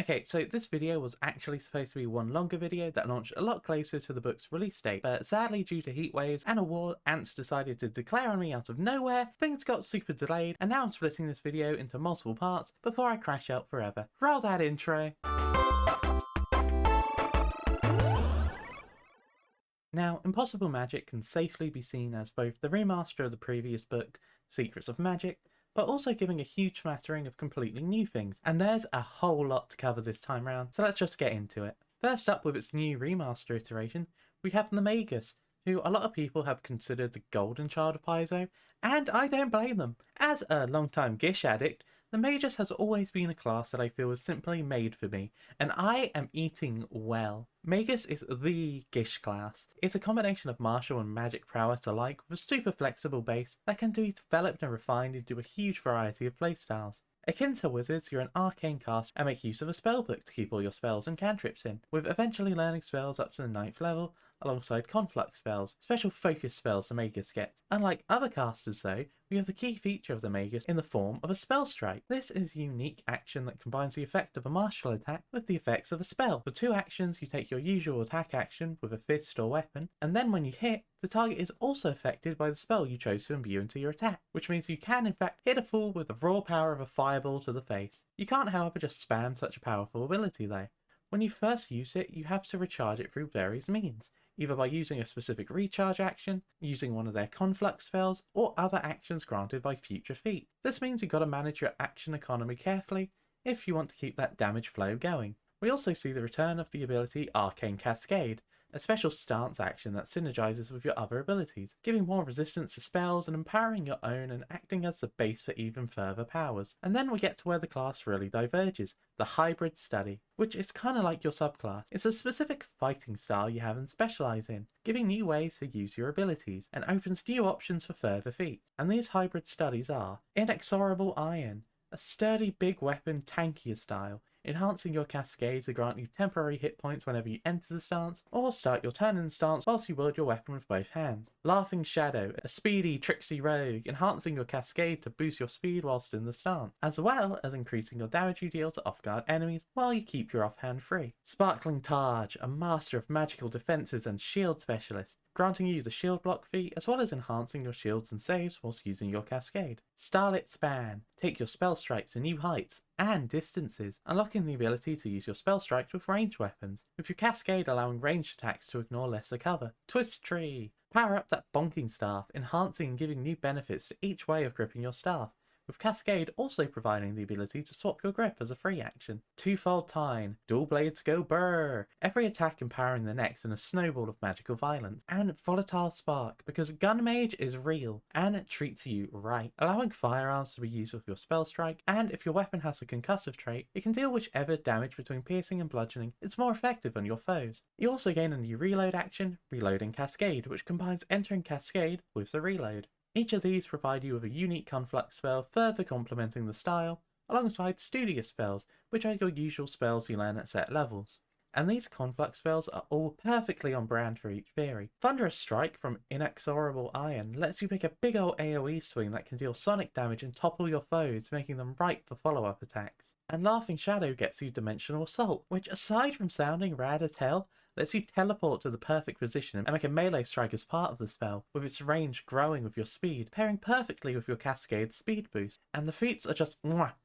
Okay, so this video was actually supposed to be one longer video that launched a lot closer to the book's release date, but sadly due to heat waves and a war ants decided to declare on me out of nowhere, things got super delayed, and now I'm splitting this video into multiple parts before I crash out forever. Roll that intro! Now, Impossible Magic can safely be seen as both the remaster of the previous book, Secrets of Magic, but also giving a huge smattering of completely new things, and there's a whole lot to cover this time round, so let's just get into it. First up with its new remaster iteration, we have the Magus, who a lot of people have considered the golden child of Paizo, and I don't blame them. As a long-time Gish addict, the Magus has always been a class that I feel was simply made for me, and I am eating well. Magus is the Gish class. It's a combination of martial and magic prowess alike with a super flexible base that can be developed and refined into a huge variety of playstyles. Akin to wizards, you're an arcane caster and make use of a spellbook to keep all your spells and cantrips in, with eventually learning spells up to the 9th level, alongside conflux spells, special focus spells the Magus gets. Unlike other casters though, we have the key feature of the Magus in the form of a spell strike. This is a unique action that combines the effect of a martial attack with the effects of a spell. For 2 actions you take your usual attack action with a fist or weapon, and then when you hit, the target is also affected by the spell you chose to imbue into your attack, which means you can in fact hit a fool with the raw power of a fireball to the face. You can't however just spam such a powerful ability though. When you first use it, you have to recharge it through various means, either by using a specific recharge action, using one of their conflux spells, or other actions granted by future feats. This means you've got to manage your action economy carefully if you want to keep that damage flow going. We also see the return of the ability Arcane Cascade, a special stance action that synergizes with your other abilities, giving more resistance to spells and empowering your own and acting as the base for even further powers. And then we get to where the class really diverges, the Hybrid Study, which is kind of like your subclass. It's a specific fighting style you have and specialize in, giving new ways to use your abilities, and opens new options for further feats. And these hybrid studies are Inexorable Iron, a sturdy big weapon tankier style, enhancing your cascade to grant you temporary hit points whenever you enter the stance, or start your turn in the stance whilst you wield your weapon with both hands. Laughing Shadow, a speedy, tricksy rogue, enhancing your cascade to boost your speed whilst in the stance, as well as increasing your damage you deal to off-guard enemies while you keep your offhand free. Sparkling Taj, a master of magical defences and shield specialist, granting you the shield block feat as well as enhancing your shields and saves whilst using your cascade. Starlit Span, take your spell strike to new heights and distances, unlocking the ability to use your spell strikes with ranged weapons, with your cascade allowing ranged attacks to ignore lesser cover. Twist Tree, power up that bonking staff, enhancing and giving new benefits to each way of gripping your staff, with Cascade also providing the ability to swap your grip as a free action. Twofold Tine, dual blades go brrr, every attack empowering the next in a snowball of magical violence. And Volatile Spark, because Gun Mage is real and it treats you right, allowing firearms to be used with your spell strike, and if your weapon has a concussive trait, it can deal whichever damage between piercing and bludgeoning is more effective on your foes. You also gain a new reload action, Reloading Cascade, which combines entering Cascade with the reload. Each of these provide you with a unique conflux spell, further complementing the style, alongside studious spells, which are your usual spells you learn at set levels. And these conflux spells are all perfectly on brand for each theory. Thunderous Strike from Inexorable Iron lets you pick a big ol' AoE swing that can deal sonic damage and topple your foes, making them ripe for follow-up attacks. And Laughing Shadow gets you Dimensional Assault, which aside from sounding rad as hell, lets you teleport to the perfect position and make a melee strike as part of the spell, with its range growing with your speed, pairing perfectly with your Cascade speed boost. And the feats are just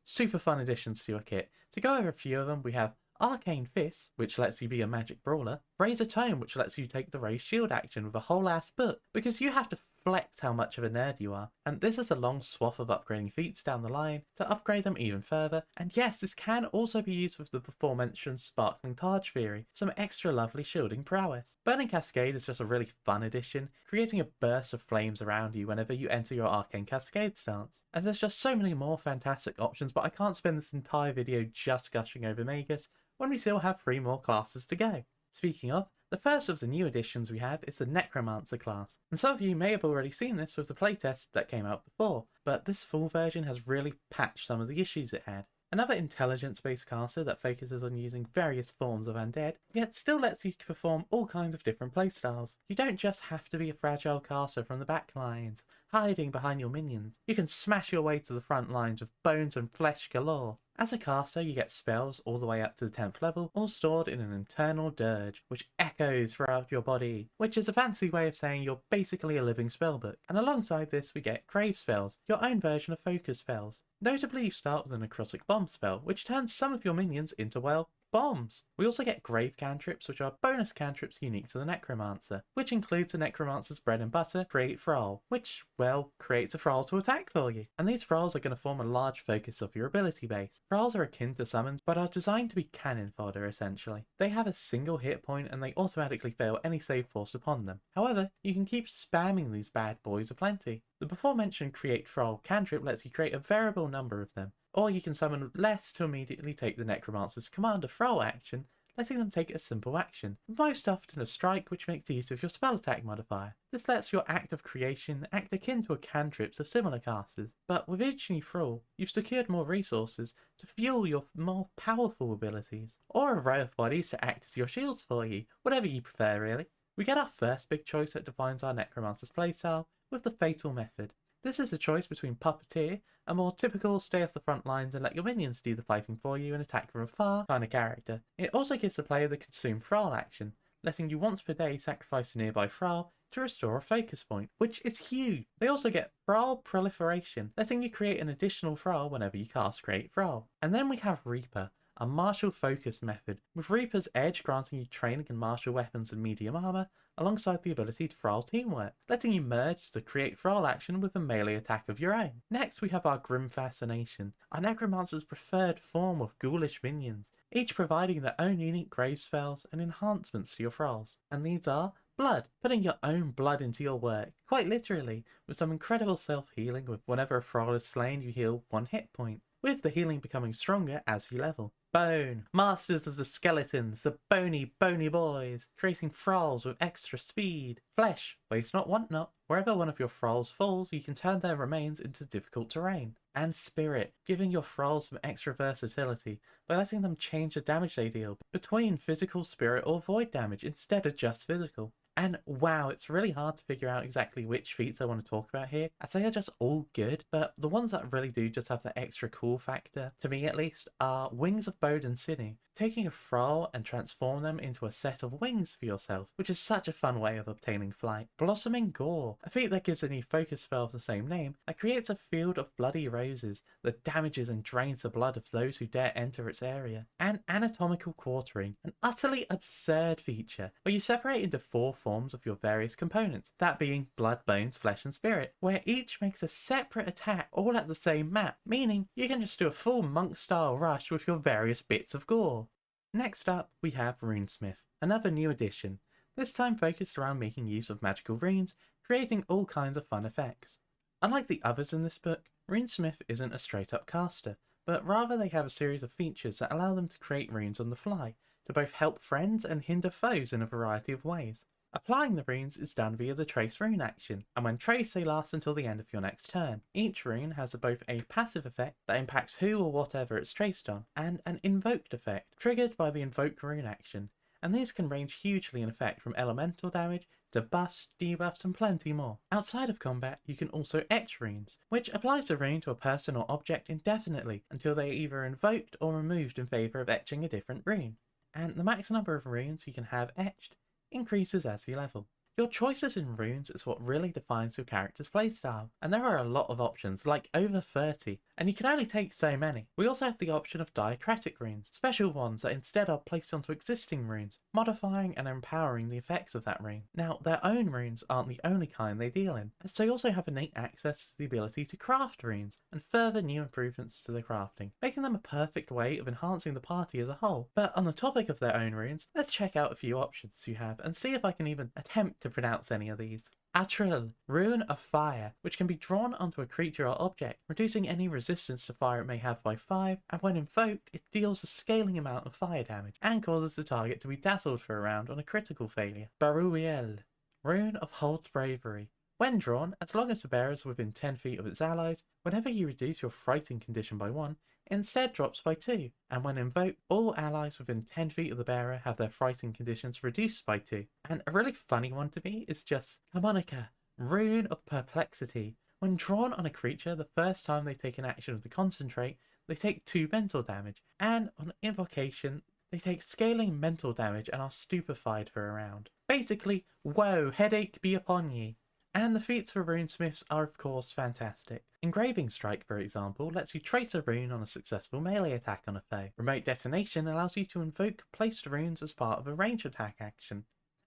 super fun additions to your kit. To go over a few of them, we have Arcane Fist, which lets you be a magic brawler, Razor Tome, which lets you take the raised shield action with a whole ass book, because you have to flex how much of a nerd you are, and this is a long swath of upgrading feats down the line to upgrade them even further. And yes, this can also be used with the before mentioned Sparkling Taj theory, some extra lovely shielding prowess. Burning Cascade is just a really fun addition, creating a burst of flames around you whenever you enter your Arcane Cascade stance. And there's just so many more fantastic options, but I can't spend this entire video just gushing over Magus when we still have 3 more classes to go. Speaking of, the first of the new additions we have is the Necromancer class, and some of you may have already seen this with the playtest that came out before, but this full version has really patched some of the issues it had. Another intelligence-based caster that focuses on using various forms of undead, yet still lets you perform all kinds of different playstyles. You don't just have to be a fragile caster from the back lines, hiding behind your minions. You can smash your way to the front lines with bones and flesh galore. As a caster, you get spells all the way up to the 10th level, all stored in an internal dirge, which echoes throughout your body, which is a fancy way of saying you're basically a living spellbook. And alongside this, we get grave spells, your own version of focus spells. Notably, you start with a necrotic bomb spell, which turns some of your minions into, well, bombs. We also get grave cantrips, which are bonus cantrips unique to the necromancer, which includes the necromancer's bread and butter, create thrall, which, well, creates a thrall to attack for you. And these thralls are going to form a large focus of your ability base. Thralls are akin to summons, but are designed to be cannon fodder essentially. They have a single hit point and they automatically fail any save forced upon them. However, you can keep spamming these bad boys aplenty. The before mentioned create thrall cantrip lets you create a variable number of them, or you can summon less to immediately take the necromancer's command of thrall action, letting them take a simple action, most often a strike, which makes use of your spell attack modifier. This lets your act of creation act akin to a cantrips of similar casters, but with each new thrall, you've secured more resources to fuel your more powerful abilities, or a row of bodies to act as your shields for you, whatever you prefer really. We get our first big choice that defines our necromancer's playstyle with the fatal method. This is a choice between Puppeteer, a more typical stay off the front lines and let your minions do the fighting for you and attack from afar kind of character. It also gives the player the consume thrall action, letting you once per day sacrifice a nearby thrall to restore a focus point, which is huge. They also get thrall proliferation, letting you create an additional thrall whenever you cast create thrall. And then we have Reaper, a martial focus method, with Reaper's edge granting you training in martial weapons and medium armor, alongside the ability to thrall teamwork, letting you merge the create thrall action with a melee attack of your own. Next we have our Grim Fascination, our necromancer's preferred form of ghoulish minions, each providing their own unique grave spells and enhancements to your thralls. And these are blood, putting your own blood into your work, quite literally, with some incredible self-healing with whenever a thrall is slain you heal 1 hit point, with the healing becoming stronger as you level. Bone, masters of the skeletons, the bony boys, creating thralls with extra speed. Flesh, waste not want not, wherever one of your thralls falls you can turn their remains into difficult terrain. And spirit, giving your thralls some extra versatility by letting them change the damage they deal between physical, spirit or void damage instead of just physical. And wow, it's really hard to figure out exactly which feats I want to talk about here, as they are just all good, but the ones that really do just have that extra cool factor, to me at least, are Wings of Bode and Sinew, taking a thrall and transform them into a set of wings for yourself, which is such a fun way of obtaining flight. Blossoming Gore, a feat that gives a new focus spell of the same name, that creates a field of bloody roses that damages and drains the blood of those who dare enter its area. And Anatomical Quartering, an utterly absurd feature where you separate into 4 forms of your various components, that being blood, bones, flesh and spirit, where each makes a separate attack all at the same map, meaning you can just do a full monk style rush with your various bits of gore. Next up we have Runesmith, another new addition, this time focused around making use of magical runes, creating all kinds of fun effects. Unlike the others in this book, Runesmith isn't a straight up caster, but rather they have a series of features that allow them to create runes on the fly, to both help friends and hinder foes in a variety of ways. Applying the runes is done via the Trace Rune action, and when traced they last until the end of your next turn. Each rune has both a passive effect that impacts who or whatever it's traced on, and an invoked effect, triggered by the Invoke Rune action, and these can range hugely in effect from elemental damage to buffs, debuffs and plenty more. Outside of combat, you can also etch runes, which applies the rune to a person or object indefinitely until they are either invoked or removed in favour of etching a different rune. And the max number of runes you can have etched increases as you level. Your choices in runes is what really defines your character's playstyle, and there are a lot of options, like over 30, and you can only take so many. We also have the option of diacratic runes, special ones that instead are placed onto existing runes, modifying and empowering the effects of that rune. Now, their own runes aren't the only kind they deal in, as they also have innate access to the ability to craft runes, and further new improvements to the crafting, making them a perfect way of enhancing the party as a whole. But on the topic of their own runes, let's check out a few options you have, and see if I can even attempt to pronounce any of these. Atril, Rune of Fire, which can be drawn onto a creature or object, reducing any resistance to fire it may have by 5, and when invoked, it deals a scaling amount of fire damage, and causes the target to be dazzled for a round on a critical failure. Baruiel, Rune of Hold's Bravery. When drawn, as long as the bearer is within 10 feet of its allies, whenever you reduce your frighting condition by 1, it instead drops by 2, and when invoked, all allies within 10 feet of the bearer have their frighting conditions reduced by 2. And a really funny one to me is just Harmonica, Rune of Perplexity. When drawn on a creature, the first time they take an action of the concentrate, they take 2 mental damage, and on invocation, they take scaling mental damage and are stupefied for a round. Basically, whoa, headache be upon ye. And the feats for runesmiths are of course fantastic. Engraving Strike, for example, lets you trace a rune on a successful melee attack on a foe. Remote Detonation allows you to invoke placed runes as part of a range attack action.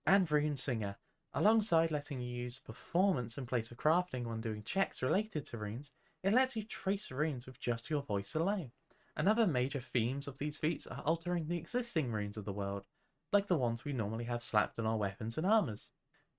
And Rune Singer, alongside letting you use performance in place of crafting when doing checks related to runes, it lets you trace runes with just your voice alone. Another major themes of these feats are altering the existing runes of the world, like the ones we normally have slapped on our weapons and armors,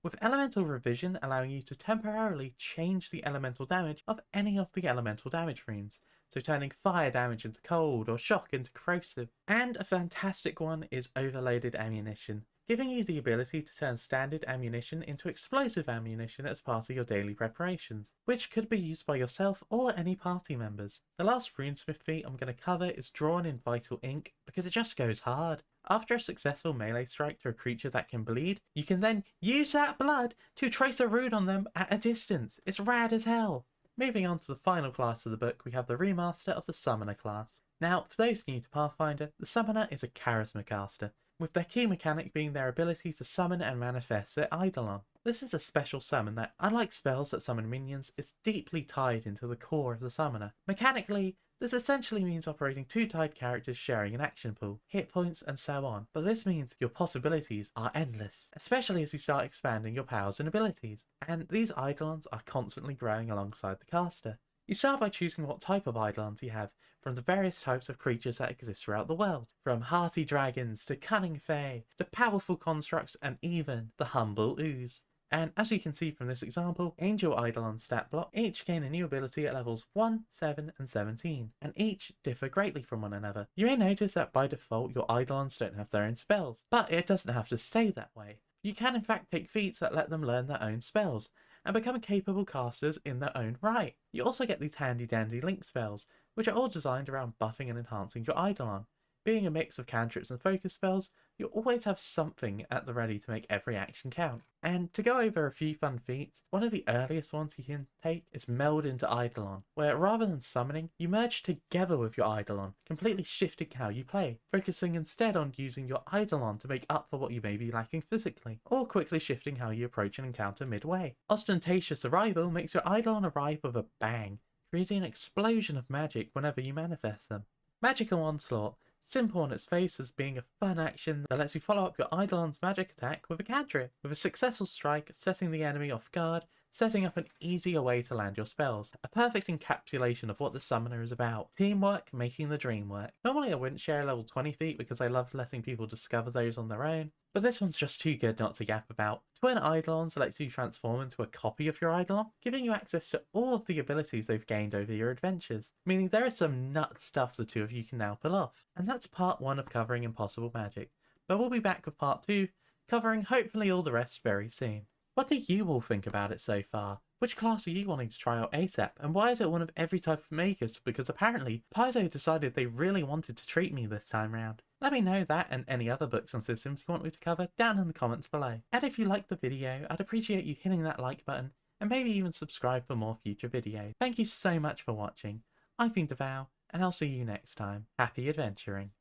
with Elemental Revision allowing you to temporarily change the elemental damage of any of the elemental damage runes, so turning fire damage into cold or shock into corrosive. And a fantastic one is Overloaded Ammunition, giving you the ability to turn standard ammunition into explosive ammunition as part of your daily preparations, which could be used by yourself or any party members. The last runesmith feat I'm going to cover is Drawn in Vital Ink, because it just goes hard. After a successful melee strike to a creature that can bleed, you can then use that blood to trace a rune on them at a distance. It's rad as hell. Moving on to the final class of the book, we have the remaster of the Summoner class. Now, for those new to Pathfinder, the Summoner is a charisma caster, with their key mechanic being their ability to summon and manifest their Eidolon. This is a special summon that, unlike spells that summon minions, is deeply tied into the core of the Summoner. Mechanically, this essentially means operating 2 tied characters sharing an action pool, hit points, and so on, but this means your possibilities are endless, especially as you start expanding your powers and abilities, and these Eidolons are constantly growing alongside the caster. You start by choosing what type of Eidolons you have from the various types of creatures that exist throughout the world, from hearty dragons to cunning fae, to powerful constructs, and even the humble ooze. And as you can see from this example, Angel Eidolon stat block each gain a new ability at levels 1, 7 and 17, and each differ greatly from one another. You may notice that by default your Eidolons don't have their own spells, but it doesn't have to stay that way. You can in fact take feats that let them learn their own spells, and become capable casters in their own right. You also get these handy dandy link spells, which are all designed around buffing and enhancing your Eidolon. Being a mix of cantrips and focus spells, you'll always have something at the ready to make every action count. And to go over a few fun feats, one of the earliest ones you can take is Meld into Eidolon, where rather than summoning, you merge together with your Eidolon, completely shifting how you play, focusing instead on using your Eidolon to make up for what you may be lacking physically, or quickly shifting how you approach an encounter midway. Ostentatious Arrival makes your Eidolon arrive with a bang, creating an explosion of magic whenever you manifest them. Magical Onslaught, simple on its face as being a fun action that lets you follow up your Eidolon's magic attack with a cantrip, with a successful strike setting the enemy off guard, setting up an easier way to land your spells. A perfect encapsulation of what the Summoner is about. Teamwork making the dream work. Normally I wouldn't share a level 20 feat because I love letting people discover those on their own, but this one's just too good not to yap about. Twin Eidolons lets you transform into a copy of your Eidolon, giving you access to all of the abilities they've gained over your adventures, meaning there is some nut stuff the two of you can now pull off. And that's part 1 of covering Impossible Magic, but we'll be back with part 2, covering hopefully all the rest very soon. What do you all think about it so far? Which class are you wanting to try out ASAP, and why is it one of every type of makers? Because apparently, Paizo decided they really wanted to treat me this time round. Let me know that and any other books and systems you want me to cover down in the comments below. And if you liked the video, I'd appreciate you hitting that like button, and maybe even subscribe for more future videos. Thank you so much for watching. I've been Devow, and I'll see you next time. Happy adventuring.